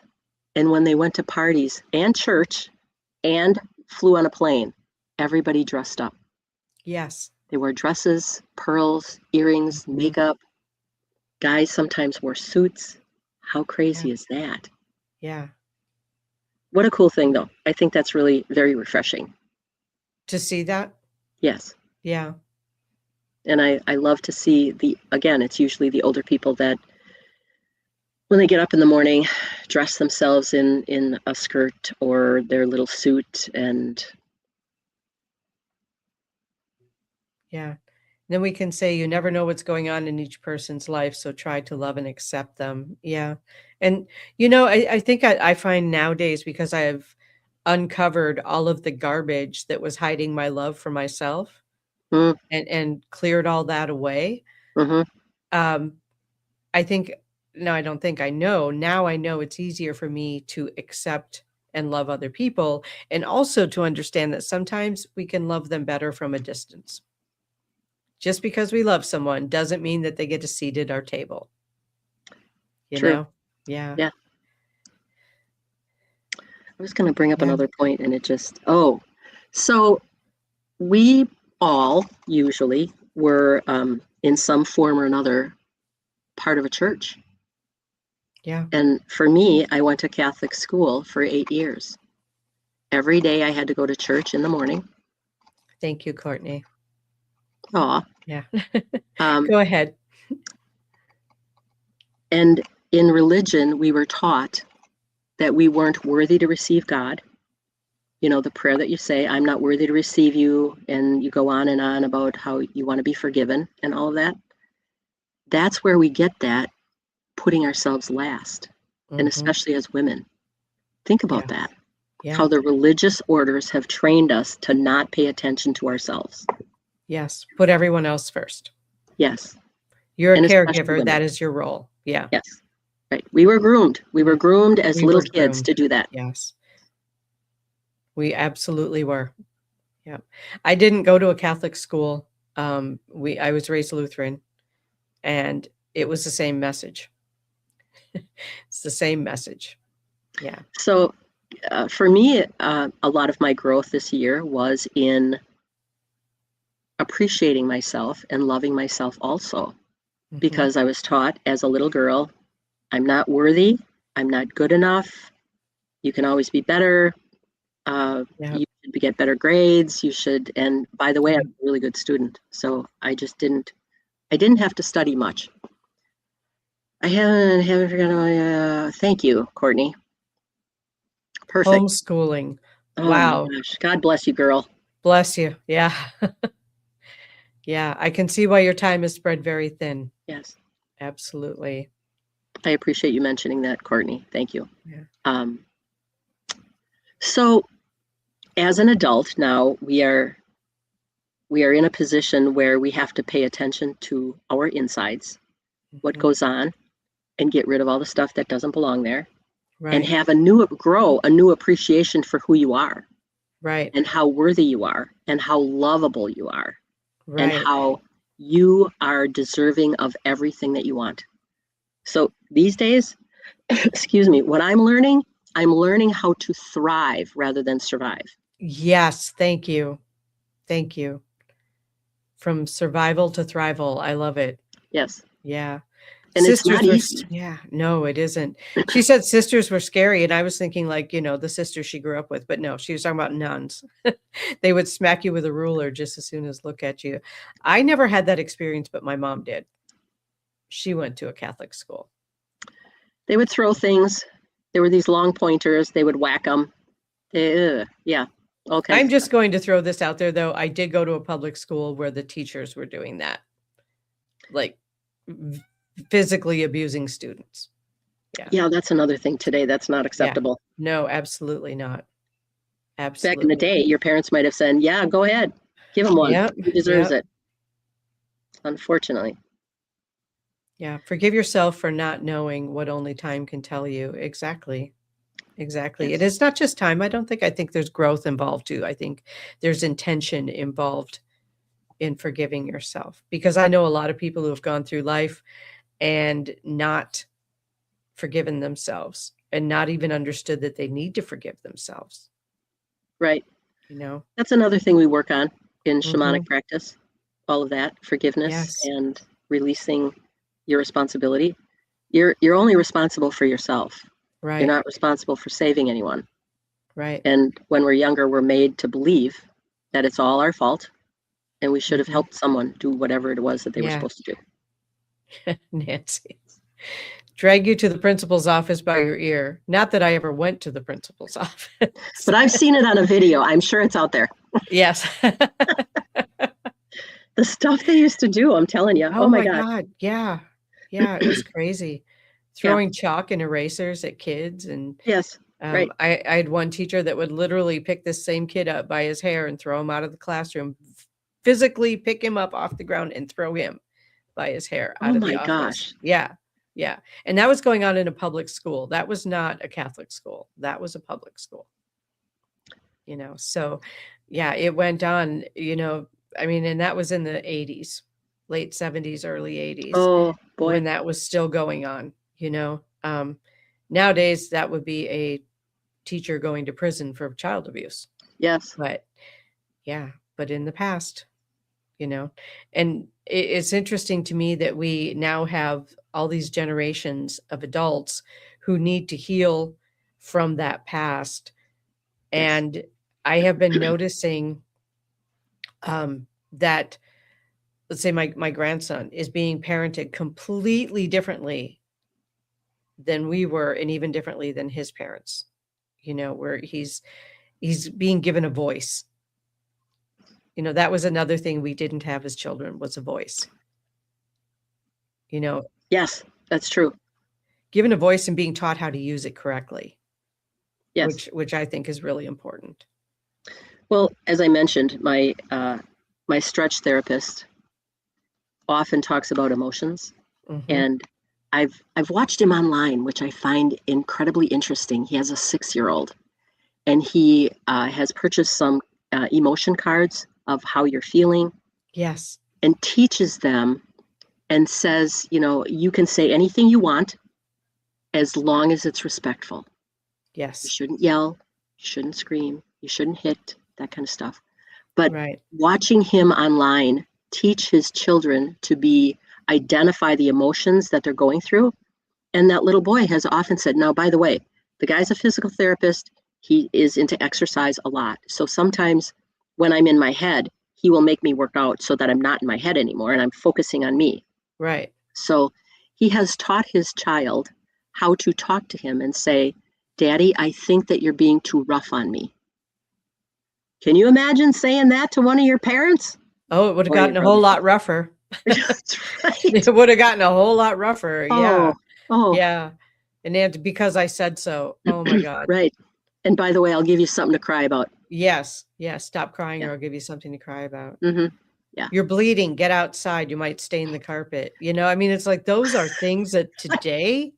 S2: And when they went to parties and church and flew on a plane, everybody dressed up.
S1: Yes.
S2: They wore dresses, pearls, earrings,
S1: Mhm.
S2: makeup. Guys sometimes wore suits. How
S1: Yeah.
S2: crazy is that?
S1: Yeah.
S2: What a cool thing, though. I think that's really very refreshing.
S1: To see that?
S2: Yes.
S1: Yeah.
S2: And I love to see again, it's usually the older people that when they get up in the morning, dress themselves in a skirt or their little suit, and
S1: Yeah. Then we can say you never know what's going on in each person's life, so try to love and accept them. Yeah. And, I think I find nowadays, because I have uncovered all of the garbage that was hiding my love for myself
S2: mm,
S1: and cleared all that away,
S2: hmm
S1: um, I think no, I don't think I know. Now I know it's easier for me to accept and love other people, and also to understand that sometimes we can love them better from a distance. Just because we love someone doesn't mean that they get a seat at our table, you
S2: true.
S1: know? Yeah.
S2: Yeah. I was going to bring up
S1: Yeah.
S2: another point, and so we all usually were in some form or another part of a church.
S1: Yeah.
S2: And for me, I went to Catholic school for 8 years. Every day I had to go to church in the morning.
S1: Thank you, Courtney.
S2: Aw.
S1: Yeah.
S2: Um,
S1: Go ahead.
S2: and in religion, we were taught that we weren't worthy to receive God. The prayer that you say, I'm not worthy to receive you, and you go on and on about how you want to be forgiven and all of that. That's where we get that, putting ourselves last, and
S1: Mhm.
S2: especially as women. Think about
S1: Yeah.
S2: that. How
S1: Yeah.
S2: the religious orders have trained us to not pay attention to ourselves.
S1: Yes. Put everyone else first.
S2: Yes,
S1: You're a
S2: and especially
S1: caregiver.
S2: women.
S1: That is your role. Yeah.
S2: Yes, right. We were groomed. We
S1: Yeah.
S2: were groomed as
S1: We
S2: little
S1: were
S2: kids to
S1: groomed.
S2: do that.
S1: Yes. We absolutely were. Yeah. I didn't go to a Catholic school. I was raised Lutheran, and it was the same message. It's the same message. Yeah.
S2: So for me, a lot of my growth this year was in appreciating myself and loving myself also,
S1: Mhm.
S2: because I was taught as a little girl, I'm not worthy, I'm not good enough, you can always be better,
S1: Yeah.
S2: you should get better grades, you should, and by the way, I'm
S1: Yeah.
S2: a really good student, so I didn't have to study much. I haven't forgotten thank you, Courtney. Perfect.
S1: Homeschooling.
S2: Oh my
S1: Wow.
S2: gosh. God bless you, girl.
S1: Bless you. Yeah. Yeah. I can see why your time is spread very thin.
S2: Yes.
S1: Absolutely.
S2: I appreciate you mentioning that, Courtney. Thank you.
S1: Yeah.
S2: Um, so as an adult now, we are in a position where we have to pay attention to our insides, what
S1: Mhm.
S2: goes on, and get rid of all the stuff that doesn't belong there, and
S1: Right.
S2: have grow a new appreciation for who you are
S1: Right.
S2: and how worthy you are and how lovable you are and
S1: Right.
S2: how you are deserving of everything that you want. So these days, excuse me, what I'm learning how to thrive rather than survive.
S1: Yes. Thank you. Thank you. From survival to thrival. I love it.
S2: Yes.
S1: Yeah.
S2: And it's not
S1: Sisters were
S2: easy.
S1: yeah, no, it isn't. She said sisters were scary, and I was thinking like, the sister she grew up with, but no, she was talking about nuns. They would smack you with a ruler just as soon as look at you. I never had that experience, but my mom did. She went to a Catholic school.
S2: They would throw things. There were these long pointers. They would whack them. Yeah, all kinds
S1: I'm
S2: of stuff.
S1: just going to throw this out there, though. I did go to a public school where the teachers were doing that, like v physically abusing students. Yeah.
S2: Yeah, that's another thing today. That's not
S1: Yeah.
S2: acceptable.
S1: No, absolutely not.
S2: Back in the
S1: Absolutely
S2: day,
S1: not.
S2: your parents might have said, "Yeah, go ahead, give him one.
S1: Yep.
S2: He deserves
S1: Yep.
S2: it." Unfortunately,
S1: Yeah, forgive yourself for not knowing what only time can tell you. Exactly. Exactly.
S2: Yes.
S1: And it's not just time. I think there's growth involved too. I think there's intention involved in forgiving yourself, because I know a lot of people who have gone through life and not forgiven themselves and not even understood that they need to forgive themselves.
S2: Right.
S1: You know?
S2: That's another thing we work on in shamanic
S1: Mhm.
S2: practice. All of that, forgiveness
S1: Yes.
S2: and releasing your responsibility. You're only responsible for yourself. You're
S1: Right.
S2: not responsible for saving anyone.
S1: Right.
S2: And when we're younger, we're made to believe that it's all our fault and we should have
S1: Mhm.
S2: helped someone do whatever it was that they were
S1: Yeah.
S2: supposed to do.
S1: Nancy. Drag you to the principal's office by your ear. Not that I ever went to the principal's office.
S2: But I've seen it on a video. I'm sure it's out there.
S1: Yes.
S2: The stuff they used to do, I'm telling you.
S1: Oh
S2: Oh my
S1: my
S2: God.
S1: God. Yeah. Yeah, it was crazy.
S2: Yeah.
S1: Throwing chalk and erasers at kids. And
S2: Yes. Right.
S1: I had one teacher that would literally pick this same kid up by his hair and throw him out of the classroom, physically pick him up off the ground and throw him by his hair
S2: Oh
S1: out of the
S2: my
S1: office.
S2: gosh.
S1: Yeah. Yeah. And that was going on in a public school. That was not a Catholic school. That was a public school. So yeah, it went on, I mean, and that was in the 80s, late 70s, early 80s,
S2: Oh boy.
S1: when that was still going on. Nowadays that would be a teacher going to prison for child abuse.
S2: Yes.
S1: But yeah, but in the past, and it's interesting to me that we now have all these generations of adults who need to heal from that past.
S2: Yes.
S1: And I have been noticing that, let's say my grandson is being parented completely differently than we were, and even differently than his parents, where he's being given a voice. That was another thing we didn't have as children, was a voice.
S2: Yes, that's true.
S1: Given a voice and being taught how to use it correctly.
S2: Yes.
S1: Which I think is really important.
S2: Well, as I mentioned, my stretch therapist often talks about emotions, and I've watched him online, which I find incredibly interesting. He has a 6-year-old, and he has purchased some emotion cards of how you're feeling.
S1: Yes.
S2: And teaches them and says, you can say anything you want as long as it's respectful.
S1: Yes.
S2: You shouldn't yell, you shouldn't scream, you shouldn't hit, that kind of stuff. But
S1: right.
S2: Watching him online teach his children to identify the emotions that they're going through. And that little boy has often said, now, by the way, the guy's a physical therapist. He is into exercise a lot. So sometimes when I'm in my head, he will make me work out so that I'm not in my head anymore and I'm focusing on me.
S1: Right.
S2: So he has taught his child how to talk to him and say, Daddy, I think that you're being too rough on me. Can you imagine saying that to one of your parents?
S1: Oh, it would have gotten a whole lot rougher.
S2: That's right.
S1: It would have gotten a whole lot rougher. Yeah.
S2: Oh.
S1: Yeah. And because I said so. Oh my God.
S2: Right. And by the way, I'll give you something to cry about.
S1: Yes. Yes. Stop crying, or I'll give you something to cry about.
S2: Mm-hmm. Yeah.
S1: You're bleeding. Get outside. You might stain the carpet. I mean, it's like, those are things that today,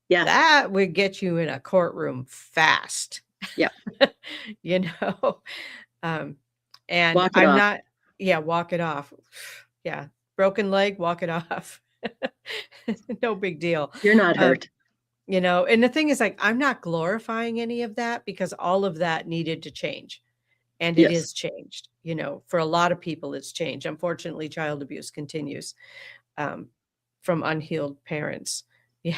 S2: yeah,
S1: that would get you in a courtroom fast.
S2: Yeah.
S1: And
S2: walk it
S1: I'm
S2: off.
S1: not, walk it off. Yeah. Broken leg, walk it off. No big deal.
S2: You're not hurt.
S1: And the thing is, like, I'm not glorifying any of that, because all of that needed to change. And it is changed. For a lot of people, it's changed. Unfortunately, child abuse continues from unhealed parents. Yeah.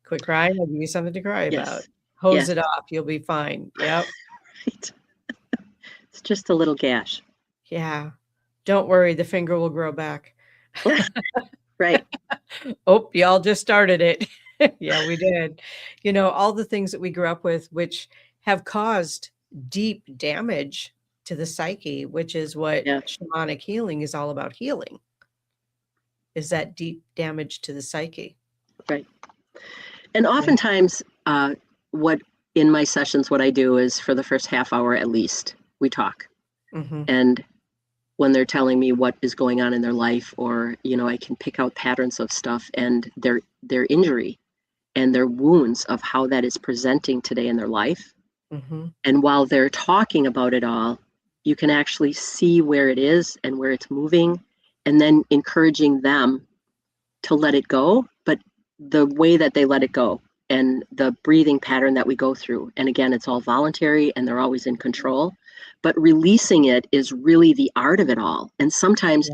S1: Quit crying. I'll give you something to cry about. Hose it off. You'll be fine. Yep.
S2: Right. It's just a little gash.
S1: Yeah. Don't worry. The finger will grow back.
S2: Right.
S1: Oh, y'all just started it. Yeah, we did. All the things that we grew up with, which have caused deep damage to the psyche, which is what shamanic healing is all about. Healing is that deep damage to the psyche.
S2: Right. And oftentimes, in my sessions, what I do is, for the first half hour at least, we talk.
S1: Mm-hmm.
S2: And when they're telling me what is going on in their life, or I can pick out patterns of stuff and their injury, and their wounds of how that is presenting today in their life.
S1: Mm-hmm.
S2: And while they're talking about it all, you can actually see where it is and where it's moving, and then encouraging them to let it go, but the way that they let it go and the breathing pattern that we go through. And again, it's all voluntary and they're always in control, but releasing it is really the art of it all. And sometimes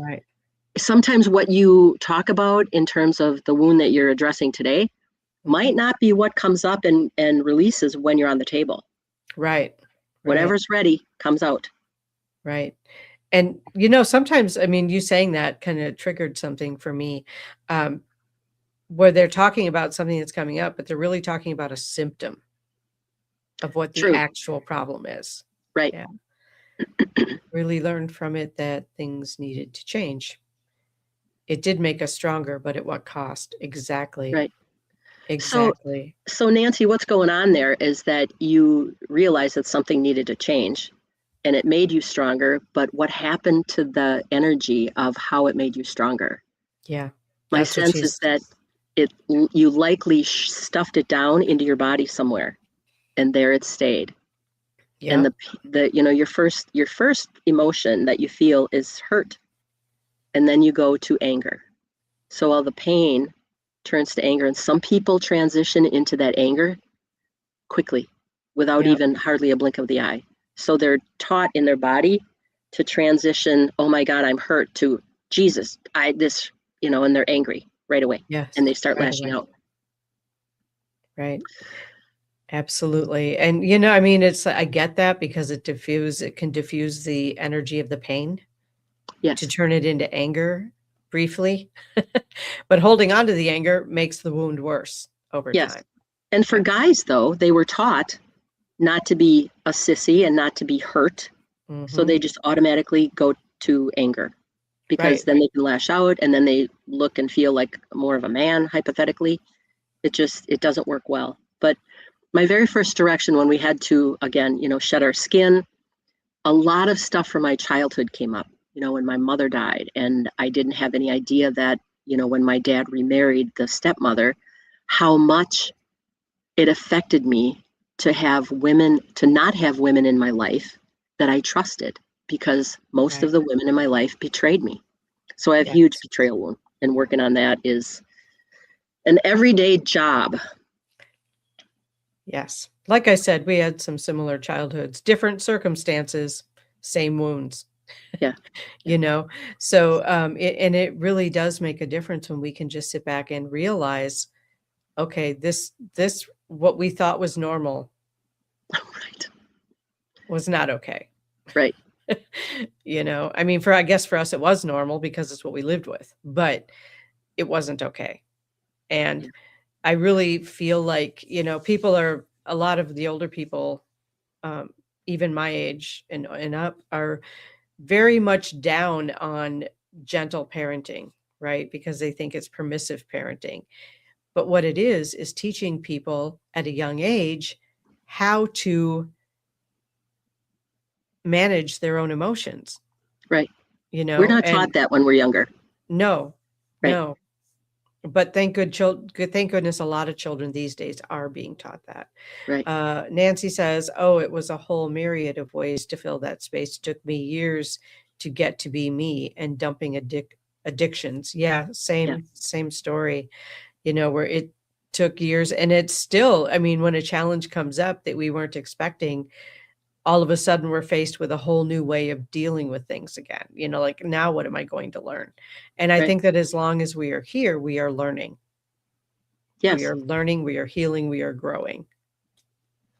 S2: what you talk about in terms of the wound that you're addressing today might not be what comes up and releases when you're on the table.
S1: Right.
S2: Whatever's ready comes out.
S1: Right. And, sometimes, I mean, you saying that kind of triggered something for me, where they're talking about something that's coming up, but they're really talking about a symptom of what the actual problem is.
S2: Right.
S1: Yeah. Really learned from it that things needed to change. It did make us stronger, but at what cost? Exactly.
S2: Right.
S1: Exactly.
S2: So Nancy, what's going on there is that you realize that something needed to change and it made you stronger, but what happened to the energy of how it made you stronger?
S1: Yeah.
S2: My sense is that you likely stuffed it down into your body somewhere, and there it stayed. Yeah. And the your first emotion that you feel is hurt, and then you go to anger. So all the pain turns to anger, and some people transition into that anger quickly without even hardly a blink of the eye. So they're taught in their body to transition, oh my God, I'm hurt, to Jesus, and they're angry right away.
S1: Yes.
S2: And they start lashing out.
S1: Right. Absolutely. And, I mean, I get that because it can diffuse the energy of the pain. Yes. To turn it into anger briefly. But holding on to the anger makes the wound worse over time.
S2: And for guys, though, they were taught not to be a sissy and not to be hurt. Mm-hmm. So they just automatically go to anger because then they can lash out and then they look and feel like more of a man, hypothetically. It doesn't work well. But my very first direction when we had to, again, shed our skin, a lot of stuff from my childhood came up, when my mother died. And I didn't have any idea that, when my dad remarried the stepmother, how much it affected me to not have women in my life that I trusted, because most of the women in my life betrayed me. So I have huge betrayal wound, and working on that is an everyday job.
S1: Yes. Like I said, we had some similar childhoods, different circumstances, same wounds.
S2: Yeah.
S1: So, it really does make a difference when we can just sit back and realize, okay, this, what we thought was normal.
S2: Right.
S1: Was not okay.
S2: Right.
S1: I mean, I guess for us, it was normal because it's what we lived with, but it wasn't okay. And I really feel like, a lot of the older people, even my age and up, are very much down on gentle parenting, right? Because they think it's permissive parenting. But what it is teaching people at a young age how to manage their own emotions.
S2: Right. We're not taught that when we're younger.
S1: No, no. But thank goodness a lot of children these days are being taught that.
S2: Right.
S1: Nancy says, it was a whole myriad of ways to fill that space. It took me years to get to be me, and dumping addictions. Yeah, same story, where it took years, and it's still, I mean, when a challenge comes up that we weren't expecting, all of a sudden we're faced with a whole new way of dealing with things again. Like, now what am I going to learn? And I think that as long as we are here, we are learning. Yes. We are learning, we are healing, we are growing.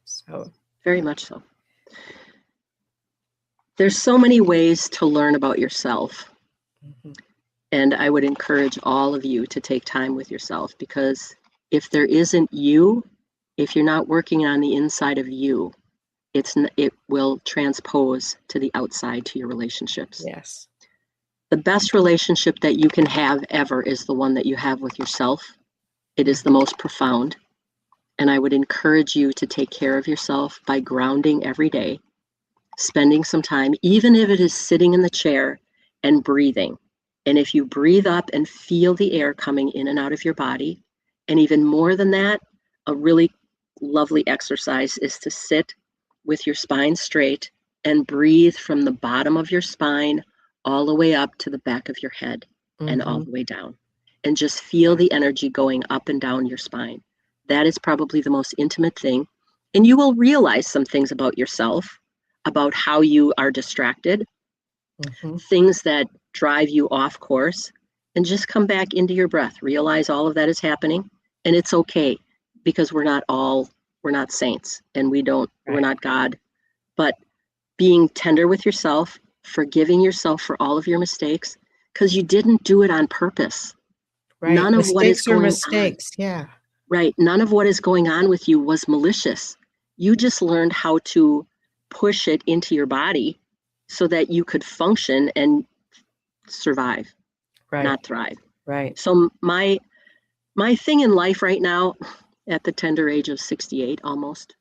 S1: So
S2: very much so. There's so many ways to learn about yourself. Mm-hmm. And I would encourage all of you to take time with yourself, because if there isn't you, if you're not working on the inside of you, it will transpose to the outside, to your relationships.
S1: Yes.
S2: The best relationship that you can have ever is the one that you have with yourself. It is the most profound. And I would encourage you to take care of yourself by grounding every day, spending some time, even if it is sitting in the chair and breathing. And if you breathe up and feel the air coming in and out of your body, and even more than that, a really lovely exercise is to sit with your spine straight and breathe from the bottom of your spine all the way up to the back of your head and all the way down. And just feel the energy going up and down your spine. That is probably the most intimate thing. And you will realize some things about yourself, about how you are distracted, things that drive you off course, and just come back into your breath. Realize all of that is happening, and it's okay, because we're not saints, and we're not God. But being tender with yourself, forgiving yourself for all of your mistakes, because you didn't do it on purpose.
S1: Right.
S2: None of what is going
S1: mistakes.
S2: on.
S1: Yeah.
S2: Right. None of what is going on with you was malicious. You just learned how to push it into your body so that you could function and survive, not thrive.
S1: Right.
S2: So my thing in life right now, at the tender age of 68 almost,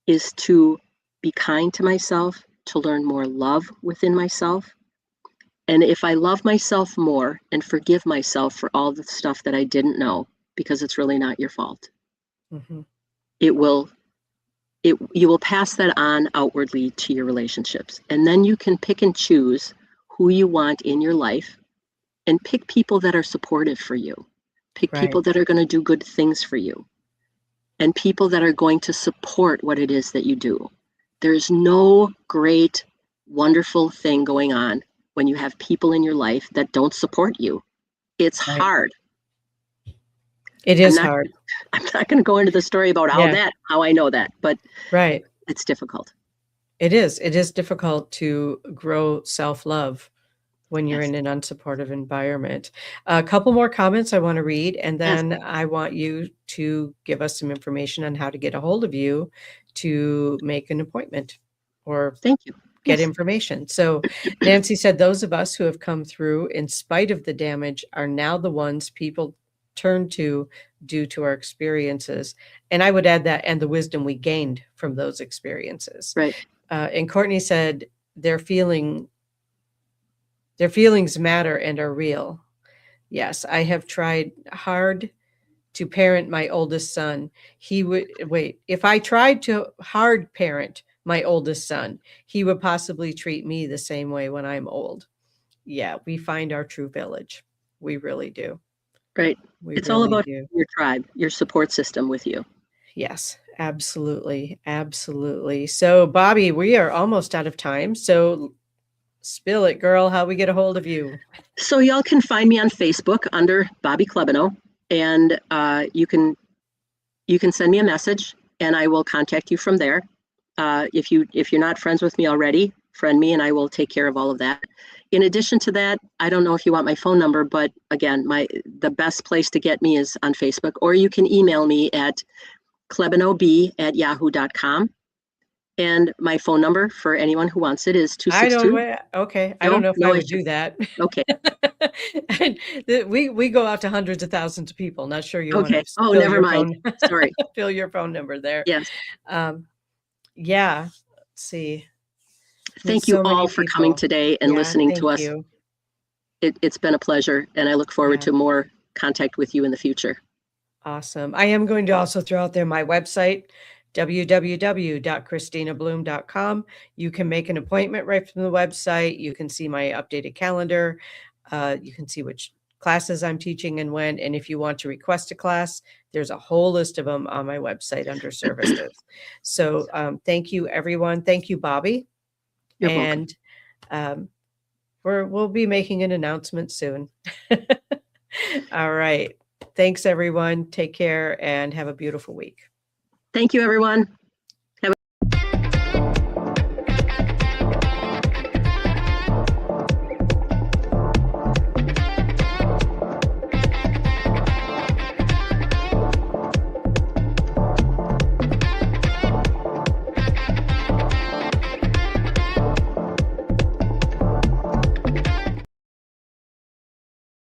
S2: is to be kind to myself, to learn more love within myself. And if I love myself more and forgive myself for all the stuff that I didn't know, because it's really not your fault, you will pass that on outwardly to your relationships. And then you can pick and choose who you want in your life, and pick people that are supportive for you. Pick people that are going to do good things for you, and people that are going to support what it is that you do. There's no great, wonderful thing going on when you have people in your life that don't support you. It's hard.
S1: It is hard.
S2: I'm not going to go into the story about how I know that, but it's difficult.
S1: It is. It is difficult to grow self-love when you're in an unsupportive environment. A couple more comments I want to read, and then I want you to give us some information on how to get a hold of you to make an appointment or get information. So Nancy said, those of us who have come through in spite of the damage are now the ones people turn to due to our experiences. And I would add that, and the wisdom we gained from those experiences.
S2: Right.
S1: And Courtney said, their feelings matter and are real. Yes, I have tried hard to parent my oldest son. If I tried to hard parent my oldest son, he would possibly treat me the same way when I'm old. Yeah, we find our true village. We really do.
S2: Right. It's all about your tribe, your support system with you.
S1: Yes, absolutely. Absolutely. So Bobbi, we are almost out of time. So spill it, girl, how we get a hold of you.
S2: So y'all can find me on Facebook under Bobbi Klebenow, and you can send me a message and I will contact you from there. If you're not friends with me already, friend me and I will take care of all of that. In addition to that, I don't know if you want my phone number, but again, the best place to get me is on Facebook, or you can email me at klebenowb@yahoo.com. And my phone number for anyone who wants it is 262.
S1: I don't know if I would do that.
S2: Okay.
S1: We go out to hundreds of thousands of people. Not sure you want to
S2: Oh, never mind. Sorry.
S1: Fill your phone number there.
S2: Yes.
S1: Yeah. Let's see.
S2: Thank you all for coming today and listening to us. It's been a pleasure, and I look forward to more contact with you in the future.
S1: Awesome. I am going to also throw out there my website, www.kristinabloom.com. You can make an appointment right from the website. You can see my updated calendar. You can see which classes I'm teaching and when. And if you want to request a class, there's a whole list of them on my website under services. So thank you, everyone. Thank you, Bobbi.
S2: You're welcome.
S1: We'll be making an announcement soon. All right. Thanks, everyone. Take care and have a beautiful week.
S2: Thank you, everyone.